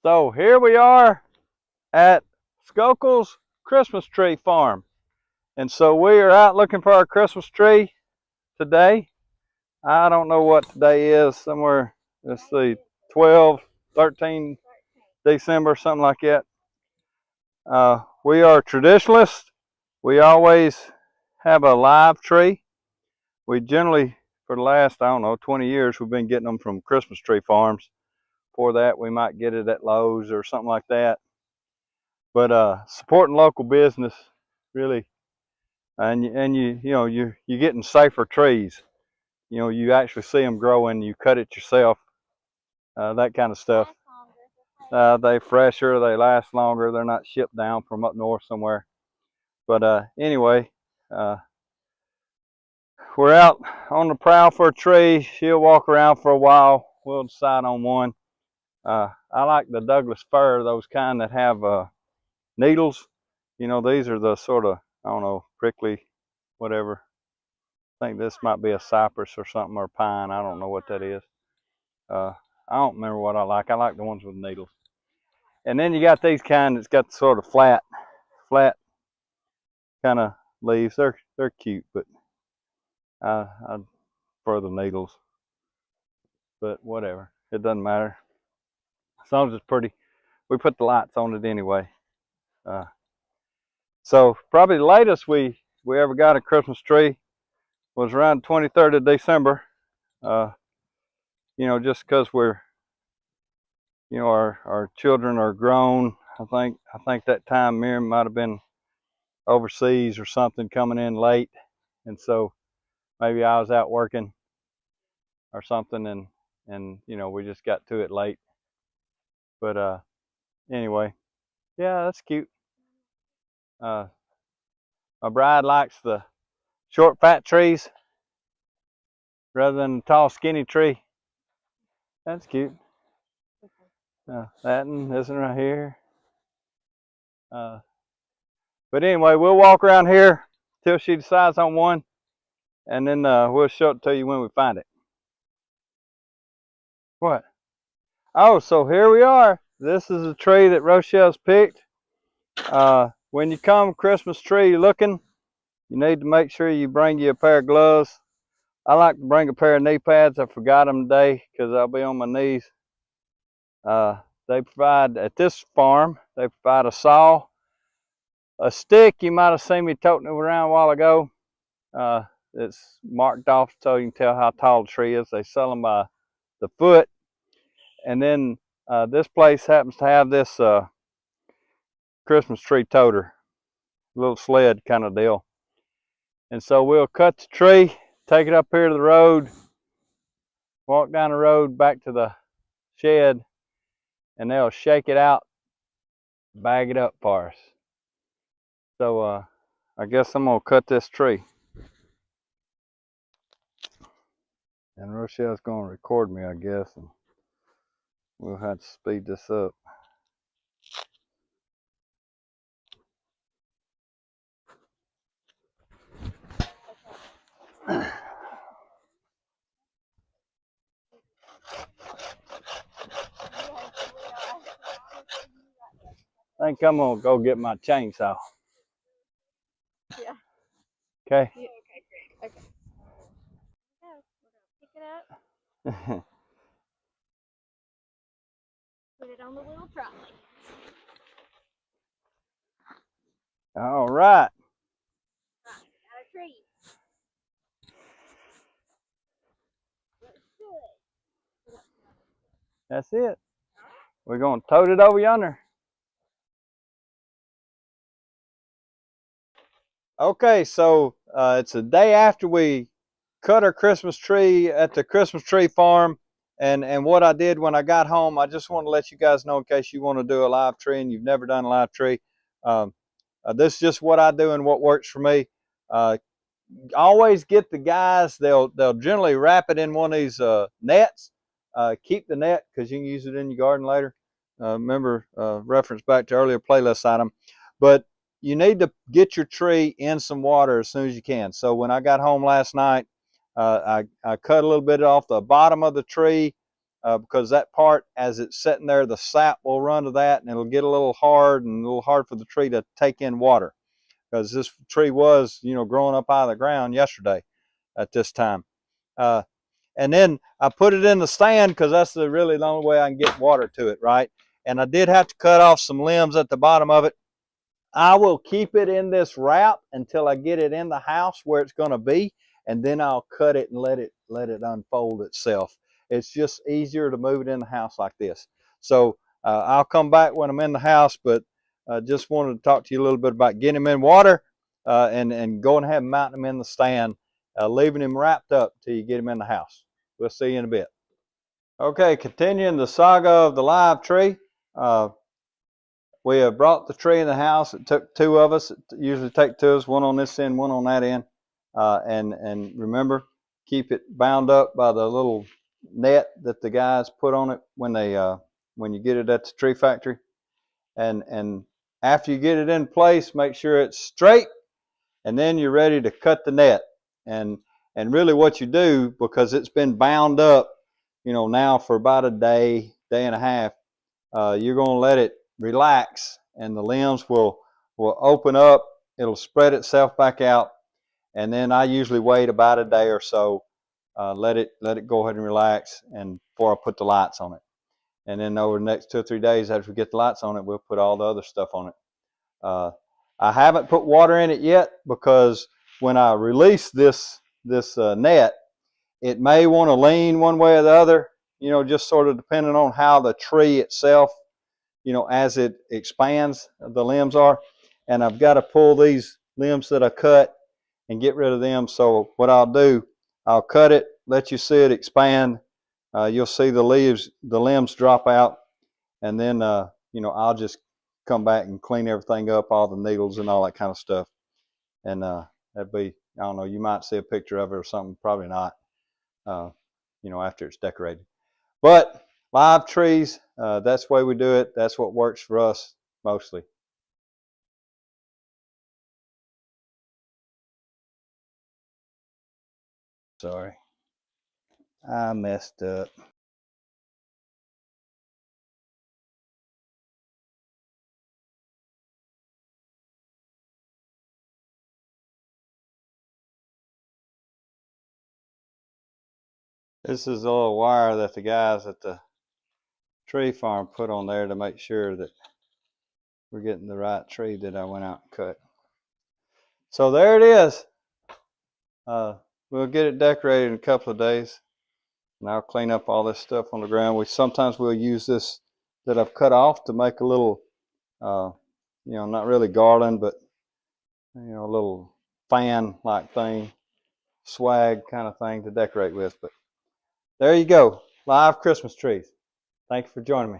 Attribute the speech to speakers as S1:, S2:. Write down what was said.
S1: So here we are at Sokoll's Christmas Tree Farm. And so we are out looking for our Christmas tree today. I don't know what today is, somewhere, let's see, 12, 13 December, something like that. We are traditionalists. We always have a live tree. We generally, for the last, I don't know, 20 years, we've been getting them from Christmas tree farms. Before that, we might get it at Lowe's or something like that. But supporting local business, really, and you're getting safer trees. You actually see them growing. You cut it yourself, that kind of stuff. They fresher, they last longer. They're not shipped down from up north somewhere. But anyway, uh, we're out on the prowl for a tree. She'll walk around for a while. We'll decide on one. I like the Douglas fir, those kind that have needles. These are the sort of, I don't know, prickly, whatever. I think this might be a cypress or something, or pine. I don't know what that is. I don't remember what I like. I like the ones with needles. And then you got these kind that's got the sort of flat kind of leaves. They're cute, but I prefer the needles. But whatever, it doesn't matter as long as it's pretty. We put the lights on it anyway. So probably the latest we ever got a Christmas tree was around 23rd of December. Just because we're, our children are grown. I think that time Miriam might have been overseas or something, coming in late, and so maybe I was out working or something, and we just got to it late. But anyway, yeah, that's cute. My bride likes the short, fat trees rather than the tall, skinny tree. That's cute. That one, this one right here. But anyway, we'll walk around here till she decides on one, and then we'll show it to you when we find it. What? Oh, so here we are. This is a tree that Rochelle's picked. When you come Christmas tree looking, you need to make sure you bring you a pair of gloves. I like to bring a pair of knee pads. I forgot them today because I'll be on my knees. They provide, at this farm, they provide a saw, a stick. You might have seen me toting it around a while ago. It's marked off so you can tell how tall the tree is. They sell them by the foot. And then this place happens to have this Christmas tree toter, little sled kind of deal. And so we'll cut the tree, take it up here to the road, walk down the road back to the shed, and they'll shake it out, bag it up for us. So I guess I'm gonna cut this tree. And Rochelle's gonna record me, I guess, and we'll have to speed this up. I think I'm gonna go get my chainsaw.
S2: Yeah.
S1: Okay.
S2: Yeah, okay, great. Okay. We're gonna pick it up. Put it on the little trolley.
S1: All right.
S2: Got a tree. Looks good.
S1: That's it. We're gonna tote it over yonder. Okay, so it's a day after we cut our Christmas tree at the Christmas Tree Farm. And what I did when I got home, I just want to let you guys know in case you want to do a live tree and you've never done a live tree. This is just what I do and what works for me. Always get the guys, they'll generally wrap it in one of these nets. Keep the net because you can use it in your garden later. Remember, reference back to earlier playlist item. But you need to get your tree in some water as soon as you can. So when I got home last night, I cut a little bit off the bottom of the tree, because that part, as it's sitting there, the sap will run to that and it'll get a little hard and a little hard for the tree to take in water, because this tree was, growing up out of the ground yesterday at this time. And then I put it in the stand because that's really the only way I can get water to it, right? And I did have to cut off some limbs at the bottom of it. I will keep it in this wrap until I get it in the house where it's going to be, and then I'll cut it and let it unfold itself. It's just easier to move it in the house like this. So I'll come back when I'm in the house, but just wanted to talk to you a little bit about getting them in water and going ahead and mounting them in the stand, leaving them wrapped up till you get them in the house. We'll see you in a bit. Okay, continuing the saga of the live tree. We have brought the tree in the house. It took two of us. It usually takes two of us, one on this end, one on that end. And remember, keep it bound up by the little net that the guys put on it when you get it at the tree factory. And after you get it in place, make sure it's straight, and then you're ready to cut the net. And really what you do, because it's been bound up, now for about a day and a half, you're going to let it relax, and the limbs will open up. It'll spread itself back out, and then I usually wait about a day or so, let it go ahead and relax, and before I put the lights on it. And then over the next 2 or 3 days after we get the lights on it, we'll put all the other stuff on it. I haven't put water in it yet, because when I release this net, it may want to lean one way or the other, just sort of depending on how the tree itself, as it expands, the limbs are. And I've got to pull these limbs that I cut and get rid of them. So what I'll do, I'll cut it, let you see it expand. You'll see the limbs drop out, and then I'll just come back and clean everything up, all the needles and all that kind of stuff. And that'd be, I don't know, you might see a picture of it or something, probably not, after it's decorated. But live trees, that's the way we do it. That's what works for us mostly. Sorry, I messed up. This is a little wire that the guys at the tree farm put on there to make sure that we're getting the right tree that I went out and cut. So there it is. We'll get it decorated in a couple of days, and I'll clean up all this stuff on the ground. Sometimes we'll use this that I've cut off to make a little, not really garland, but a little fan-like thing, swag kind of thing to decorate with. But there you go, live Christmas trees. Thank you for joining me.